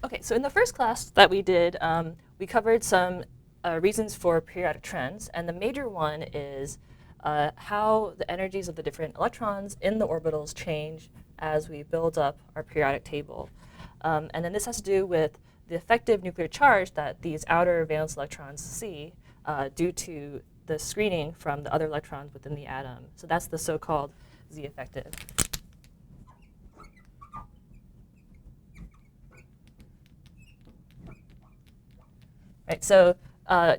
Okay, so in the first class that we did, we covered some reasons for periodic trends, and the major one is how the energies of the different electrons in the orbitals change as we build up our periodic table. And then this has to do with the effective nuclear charge that these outer valence electrons see due to the screening from the other electrons within the atom. So that's the so-called Z effective. Right, so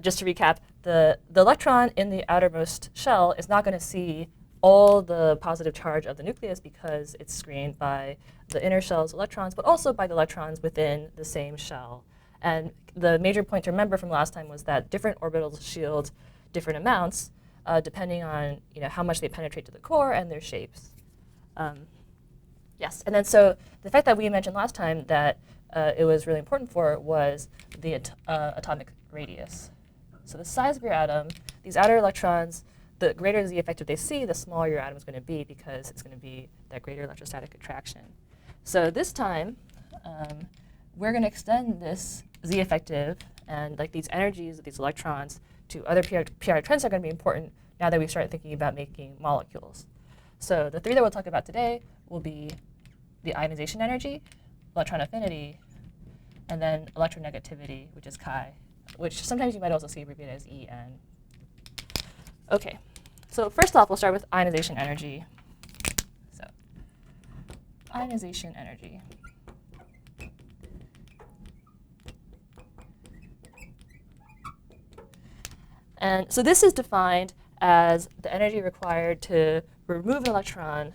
just to recap, the electron in the outermost shell is not going to see all the positive charge of the nucleus because it's screened by the inner shell's electrons, but also by the electrons within the same shell. And the major point to remember from last time was that different orbitals shield different amounts depending on how much they penetrate to the core and their shapes. Yes, and then so the fact that we mentioned last time that it was really important for was the atomic radius. So the size of your atom, these outer electrons, the greater the Z effective they see, the smaller your atom is going to be because it's going to be that greater electrostatic attraction. So this time, we're going to extend this Z effective and these energies of these electrons to other periodic trends are going to be important now that we start thinking about making molecules. So the three that we'll talk about today will be the ionization energy, electron affinity, and then electronegativity, which is chi, which sometimes you might also see abbreviated as EN. Okay, so first off, we'll start with ionization energy. So ionization energy. And so this is defined as the energy required to remove an electron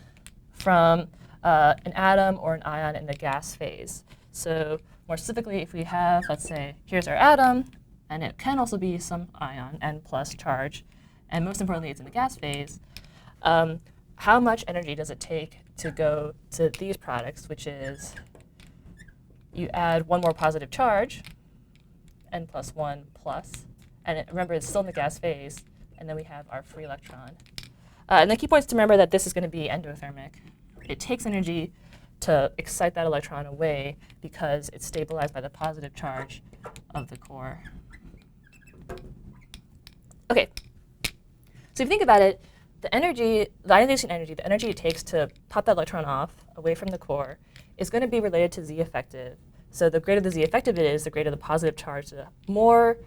from an atom or an ion in the gas phase. So more specifically, if we have, let's say, here's our atom, and it can also be some ion, N plus charge, and most importantly, it's in the gas phase, how much energy does it take to go to these products, which is you add one more positive charge, N plus 1 plus, and remember, it's still in the gas phase, and then we have our free electron. And the key point is to remember that this is going to be endothermic. It takes energy to excite that electron away because it's stabilized by the positive charge of the core. Okay, so if you think about it, the energy, the ionization energy, the energy it takes to pop that electron off away from the core is going to be related to Z effective. So the greater the Z effective it is, the greater the positive charge, the more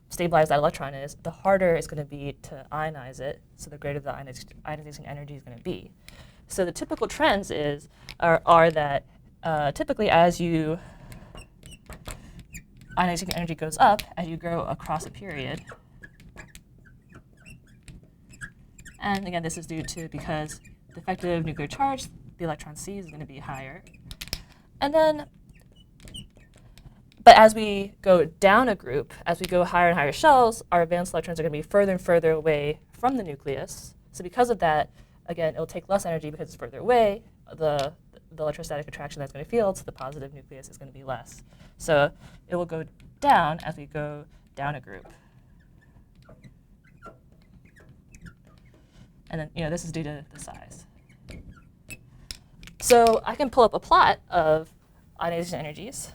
stabilized that electron is, the harder it's going to be to ionize it, so the greater the ionization energy is going to be. So the typical trends are that typically as ionization energy goes up, as you grow across a period, and again, this is due to because the effective nuclear charge the electron sees is going to be higher. And then, but as we go down a group, as we go higher and higher shells, our valence electrons are going to be further and further away from the nucleus. So because of that, again, it'll take less energy because it's further away. The electrostatic attraction that's going to feel to the positive nucleus is going to be less. So it will go down as we go down a group. And then, this is due to the size. So I can pull up a plot of ionization energies.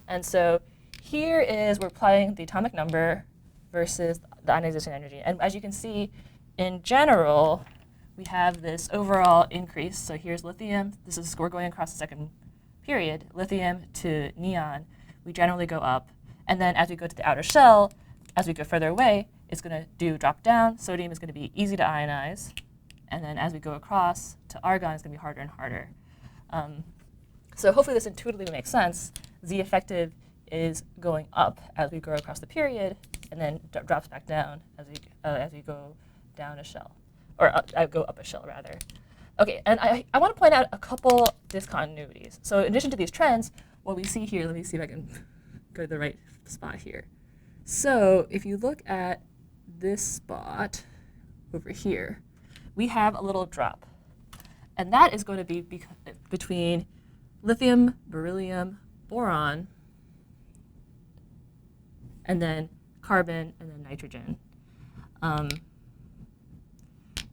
And so here is we're plotting the atomic number versus the ionization energy. And as you can see, in general, we have this overall increase. So here's lithium. This is we're going across the second period. Lithium to neon, we generally go up. And then as we go to the outer shell, as we go further away, it's going to drop down. Sodium is going to be easy to ionize. And then as we go across to argon, it's going to be harder and harder. So hopefully this intuitively makes sense. Z effective is going up as we go across the period, and then drops back down as we go down a shell, or go up a shell rather. Okay, and I want to point out a couple discontinuities. So in addition to these trends, what we see here, let me see if I can go to the right spot here. So if you look at this spot over here, we have a little drop. And that is going to be between lithium, beryllium, boron, and then carbon, and then nitrogen. And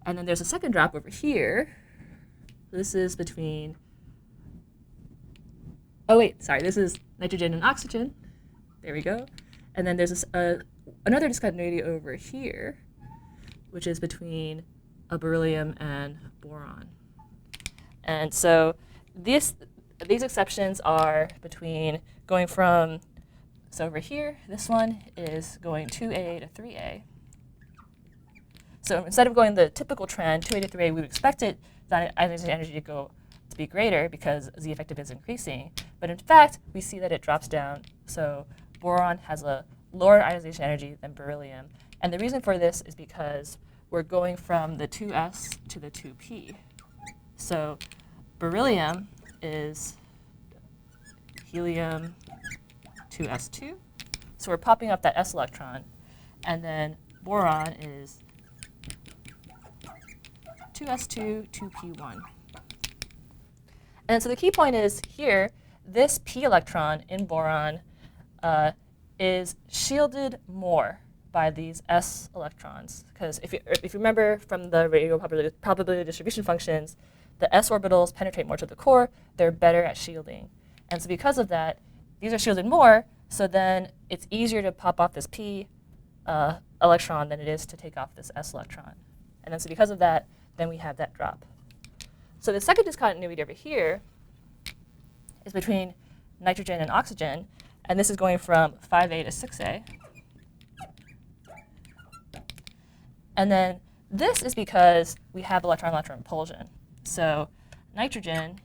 then there's a second drop over here. This is between Oh wait, sorry, this is nitrogen and oxygen. There we go. And then there's this, another discontinuity over here, which is between a beryllium and boron. And so these exceptions are between going from, so over here, this one is going 2A to 3A. So instead of going the typical trend, 2A to 3A, we would expect it, the ionization energy to be greater because Z effective is increasing. But in fact, we see that it drops down. So boron has a lower ionization energy than beryllium. And the reason for this is because we're going from the 2s to the 2p. So beryllium is helium 2s2. So we're popping up that s electron. And then boron is 2s2, 2p1. And so the key point is here, this p electron in boron is shielded more by these s electrons. Because if you remember from the radial probability distribution functions, the s orbitals penetrate more to the core. They're better at shielding. And so because of that, these are shielded more. So then it's easier to pop off this p electron than it is to take off this s electron. And then so because of that, then we have that drop. So the second discontinuity over here is between nitrogen and oxygen. And this is going from 5A to 6A. And then this is because we have electron-electron repulsion. So nitrogen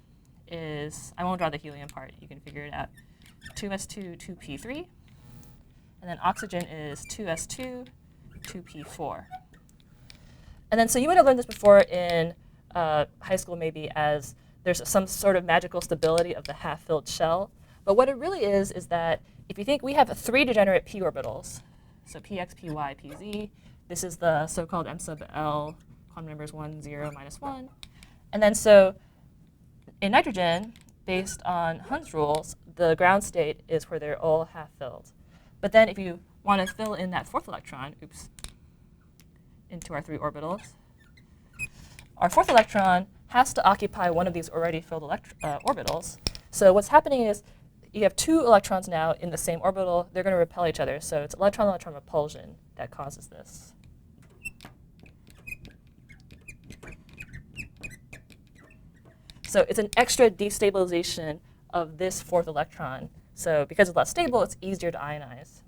is, I won't draw the helium part, you can figure it out, 2s2, 2p3. And then oxygen is 2s2, 2p4. And then so you might have learned this before in high school maybe as there's some sort of magical stability of the half-filled shell. But what it really is that if you think we have 3 degenerate p orbitals, so px, py, pz, this is the so-called m sub l, quantum numbers 1, 0, -1. And then so in nitrogen, based on Hund's rules, the ground state is where they're all half-filled. But then if you want to fill in that 4th electron, into our 3 orbitals, our 4th electron has to occupy one of these already filled orbitals. So what's happening is you have 2 electrons now in the same orbital. They're going to repel each other. So it's electron-electron repulsion that causes this. So it's an extra destabilization of this 4th electron. So because it's less stable, it's easier to ionize.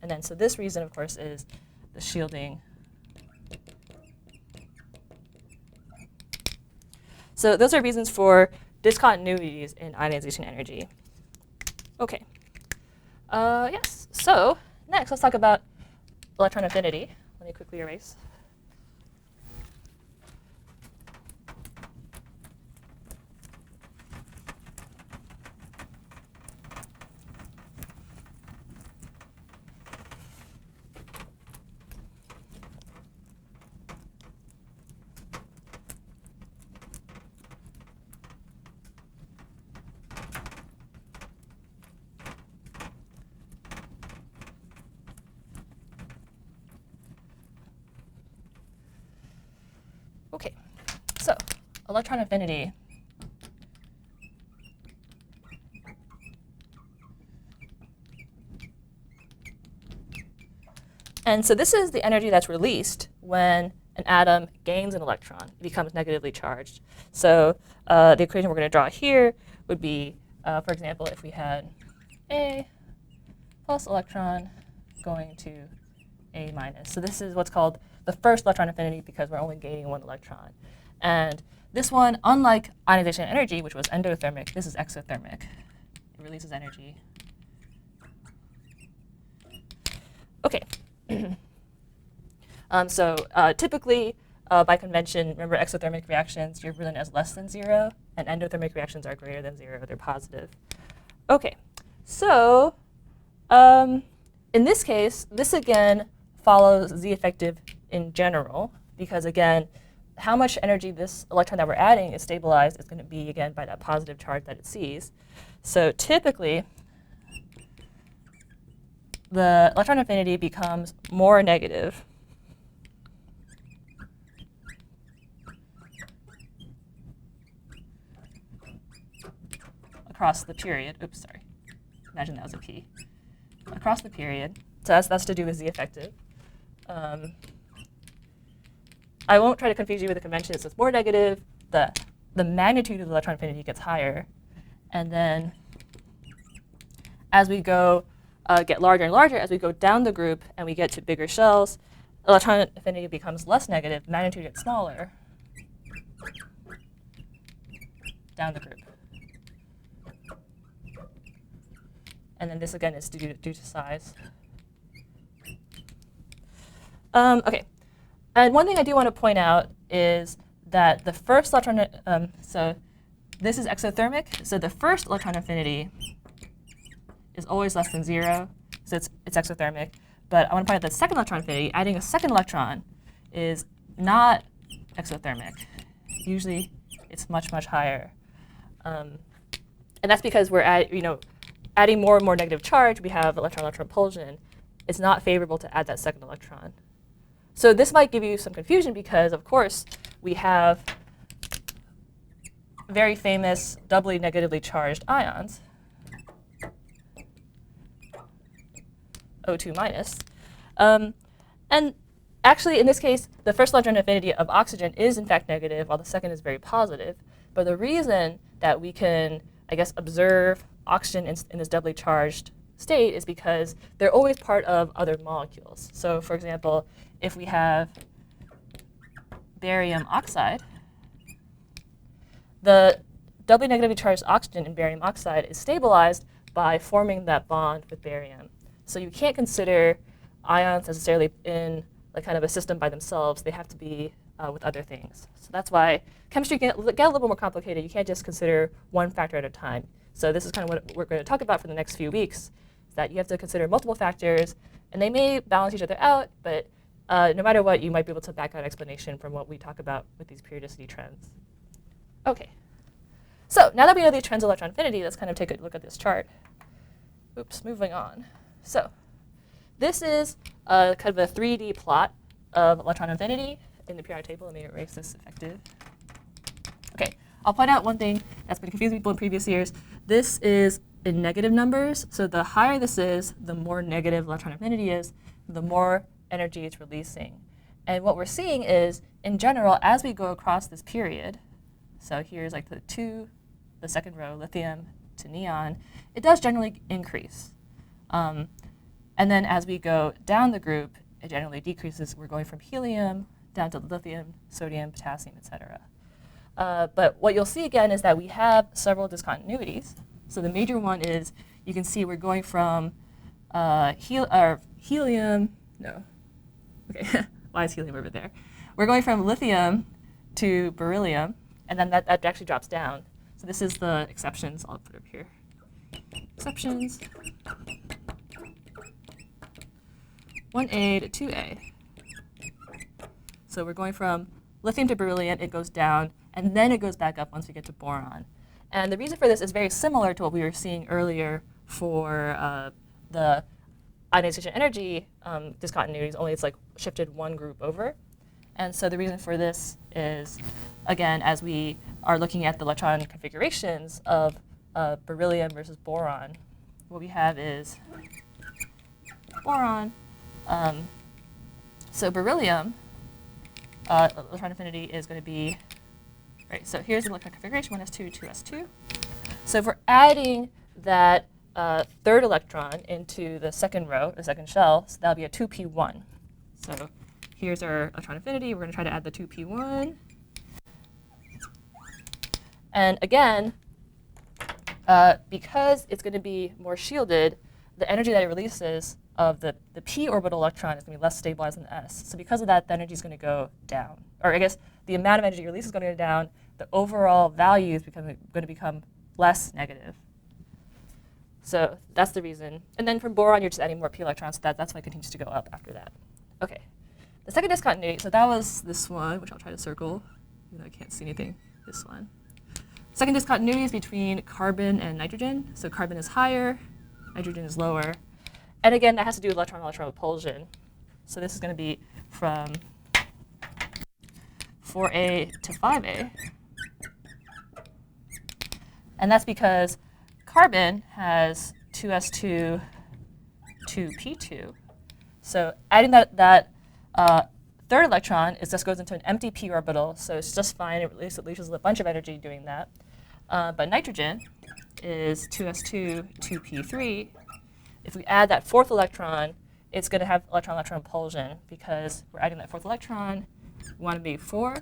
And then so this reason, of course, is the shielding. So those are reasons for discontinuities in ionization energy. OK. Yes. So next, let's talk about electron affinity. Let me quickly erase. OK, so electron affinity. And so this is the energy that's released when an atom gains an electron. It becomes negatively charged. So the equation we're going to draw here would be, for example, if we had A plus electron going to A minus. So this is what's called the first electron affinity because we're only gaining 1 electron. And this one, unlike ionization energy, which was endothermic, this is exothermic. It releases energy. OK. So typically, by convention, remember exothermic reactions, you're written as less than 0, and endothermic reactions are greater than 0. They're positive. OK. So in this case, this again follows Z effective in general, because again, how much energy this electron that we're adding is stabilized is going to be, again, by that positive charge that it sees. So typically, the electron affinity becomes more negative across the period. Oops, sorry. Imagine that was a P. Across the period. So that's to do with Z effective. I won't try to confuse you with the conventions. It's more negative. The magnitude of the electron affinity gets higher. And then as we go get larger and larger, as we go down the group and we get to bigger shells, electron affinity becomes less negative, magnitude gets smaller down the group. And then this again is due to size. OK. And one thing I do want to point out is that the first electron, so this is exothermic. So the first electron affinity is always less than 0. So it's exothermic. But I want to point out the second electron affinity, adding a second electron is not exothermic. Usually it's much, much higher. And that's because we're adding more and more negative charge. We have electron-electron repulsion. It's not favorable to add that second electron. So this might give you some confusion because, of course, we have very famous doubly negatively charged ions, O2 minus. And actually, in this case, the first electron affinity of oxygen is, in fact, negative, while the second is very positive. But the reason that we can, I guess, observe oxygen in this doubly charged state is because they're always part of other molecules. So for example, if we have barium oxide, the doubly negatively charged oxygen in barium oxide is stabilized by forming that bond with barium. So you can't consider ions necessarily in like kind of a system by themselves. They have to be with other things. So that's why chemistry can get a little more complicated. You can't just consider one factor at a time. So this is kind of what we're going to talk about for the next few weeks, is that you have to consider multiple factors, and they may balance each other out, but no matter what, you might be able to back out explanation from what we talk about with these periodicity trends. OK. So now that we know these trends of electron affinity, let's kind of take a look at this chart. Oops, moving on. So this is kind of a 3D plot of electron affinity in the periodic table. Let me erase this effective. OK, I'll point out one thing that's been confusing people in previous years. This is in negative numbers. So the higher this is, the more negative electron affinity is, the more energy it's releasing. And what we're seeing is, in general, as we go across this period, so here's like the second row, lithium to neon, it does generally increase. And then as we go down the group, it generally decreases. We're going from helium down to lithium, sodium, potassium, et cetera. But what you'll see again is that we have several discontinuities. So the major one is you can see we're going from helium, no, OK, why is helium over there? We're going from lithium to beryllium, and then that actually drops down. So this is the exceptions. I'll put it up here. Exceptions. 1A to 2A. So we're going from lithium to beryllium, it goes down, and then it goes back up once we get to boron. And the reason for this is very similar to what we were seeing earlier for the ionization energy discontinuities, only it's like shifted one group over. And so the reason for this is, again, as we are looking at the electron configurations of beryllium versus boron, what we have is boron. So beryllium, electron affinity is going to be, right, so here's the electron configuration, 1s2, 2s2. So if we're adding that third electron into the second row, the second shell, so that'll be a 2p1. So here's our electron affinity. We're going to try to add the 2p1. And again, because it's going to be more shielded, the energy that it releases of the p orbital electron is going to be less stabilized than s. So because of that, the energy is going to go down. Or I guess the amount of energy released is going to go down. The overall value is going to become less negative. So that's the reason. And then from boron, you're just adding more p electrons. So that's why it continues to go up after that. OK. The second discontinuity, so that was this one, which I'll try to circle, even though I can't see anything. This one. Second discontinuity is between carbon and nitrogen. So carbon is higher, nitrogen is lower. And again, that has to do with electron-electron repulsion. So this is going to be from 4A to 5A. And that's because carbon has 2s2, 2p2. So adding that third electron just goes into an empty p orbital, so it's just fine. It releases a bunch of energy doing that. But nitrogen is 2s2, 2p3. If we add that fourth electron, it's going to have electron-electron repulsion because we're adding that fourth electron. We want to be 4.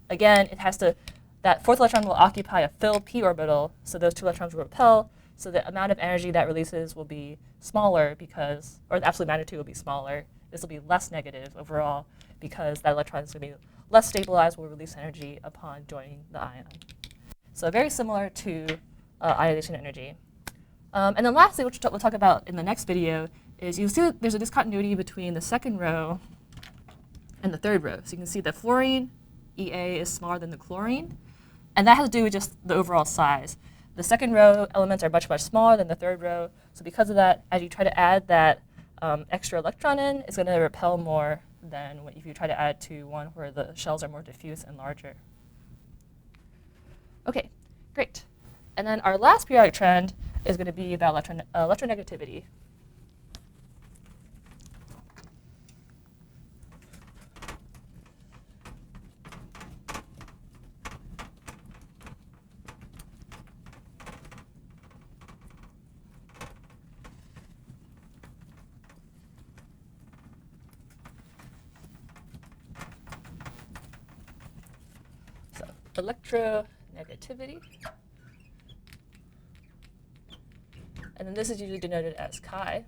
Again, it has to, that fourth electron will occupy a filled p orbital, so those 2 electrons will repel. So the amount of energy that releases will be smaller because, or the absolute magnitude will be smaller. This will be less negative overall because that electron is going to be less stabilized, will release energy upon joining the ion. So very similar to ionization energy. And then lastly, which we'll talk about in the next video, is you see there's a discontinuity between the second row and the third row. So you can see the fluorine, EA, is smaller than the chlorine. And that has to do with just the overall size. The second row elements are much, much smaller than the third row. So because of that, as you try to add that extra electron in, it's going to repel more than if you try to add to one where the shells are more diffuse and larger. OK, great. And then our last periodic trend is going to be the electronegativity. Electronegativity. And then this is usually denoted as chi.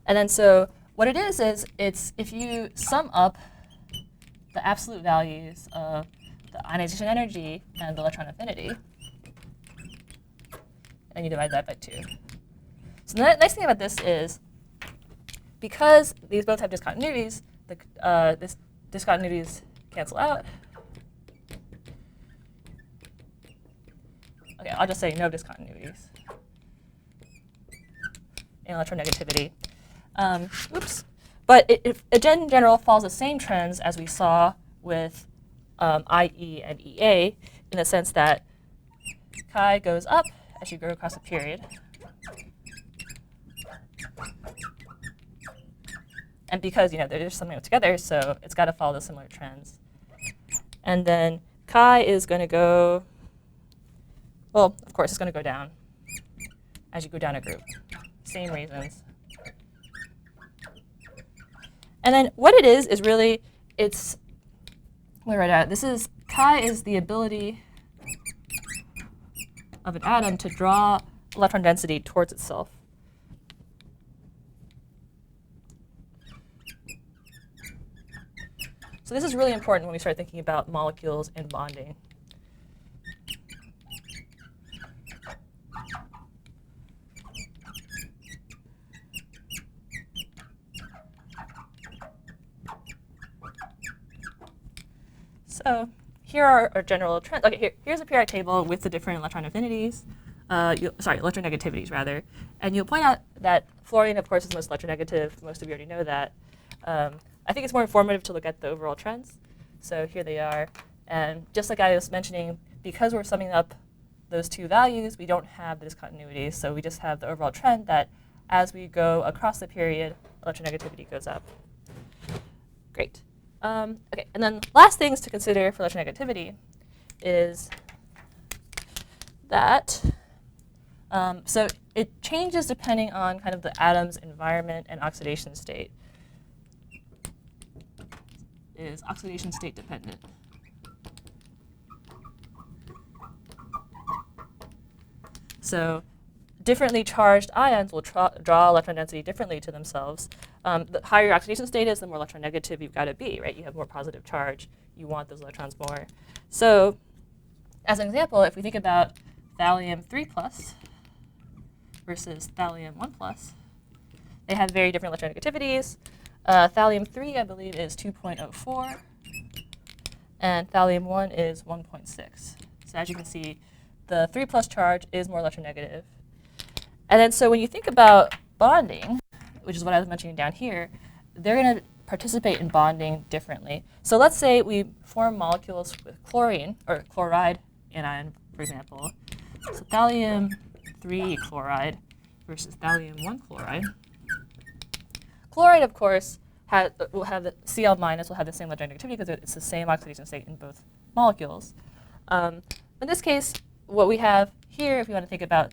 And then so what it is it's if you sum up the absolute values of the ionization energy and the electron affinity, and you divide that by 2. So the nice thing about this is because these both have discontinuities, this discontinuities cancel out. Okay, I'll just say no discontinuities in electronegativity. Oops. But it in general follows the same trends as we saw with IE and EA in the sense that chi goes up as you go across the period. And because they're just summing up together, so it's got to follow the similar trends. And then chi is going to go, well, of course, it's going to go down as you go down a group. Same reasons. And then what it is really, it's, let me write it out. This is, chi is the ability of an atom to draw electron density towards itself. So this is really important when we start thinking about molecules and bonding. So here are our general trends. Okay, here's a periodic table with the different electron affinities, electronegativities rather. And you'll point out that fluorine, of course, is the most electronegative. Most of you already know that. I think it's more informative to look at the overall trends. So here they are. And just like I was mentioning, because we're summing up those 2 values, we don't have the discontinuities. So we just have the overall trend that as we go across the period, electronegativity goes up. Great. Okay, and then last things to consider for electronegativity is that, so it changes depending on kind of the atom's environment and oxidation state. Is oxidation state dependent. So differently charged ions will draw electron density differently to themselves. The higher your oxidation state is, the more electronegative you've got to be, right? You have more positive charge. You want those electrons more. So as an example, if we think about thallium 3+ versus thallium 1+, they have very different electronegativities. Thallium 3, I believe, is 2.04, and thallium 1 is 1.6. So as you can see, the 3+ charge is more electronegative. And then so when you think about bonding, which is what I was mentioning down here, they're going to participate in bonding differently. So let's say we form molecules with chlorine, or chloride anion, for example. So thallium L3 chloride versus thallium-1 chloride. Chloride, of course, will have the Cl- will have the same electronegativity because it's the same oxidation state in both molecules. In this case, what we have here, if you want to think about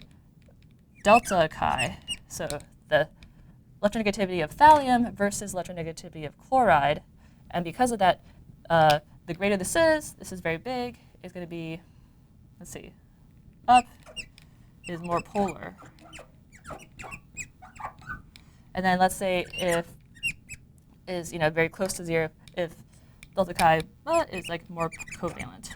delta chi, so the electronegativity of thallium versus electronegativity of chloride, and because of that, the greater this is very big, is going to be, let's see, up is more polar. And then let's say if is very close to 0, if delta chi is like more covalent.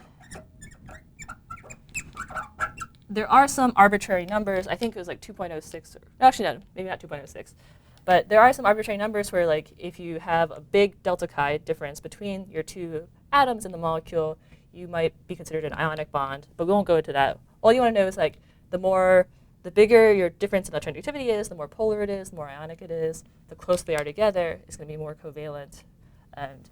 There are some arbitrary numbers. I think it was like 2.06, or actually no, maybe not 2.06. But there are some arbitrary numbers where, like, if you have a big delta chi difference between your two atoms in the molecule, you might be considered an ionic bond. But we won't go into that. All you want to know is, like, the bigger your difference in electronegativity is, the more polar it is, the more ionic it is, the closer they are together, it's going to be more covalent and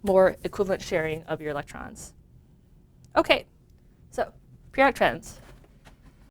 more equivalent sharing of your electrons. Okay, so periodic trends.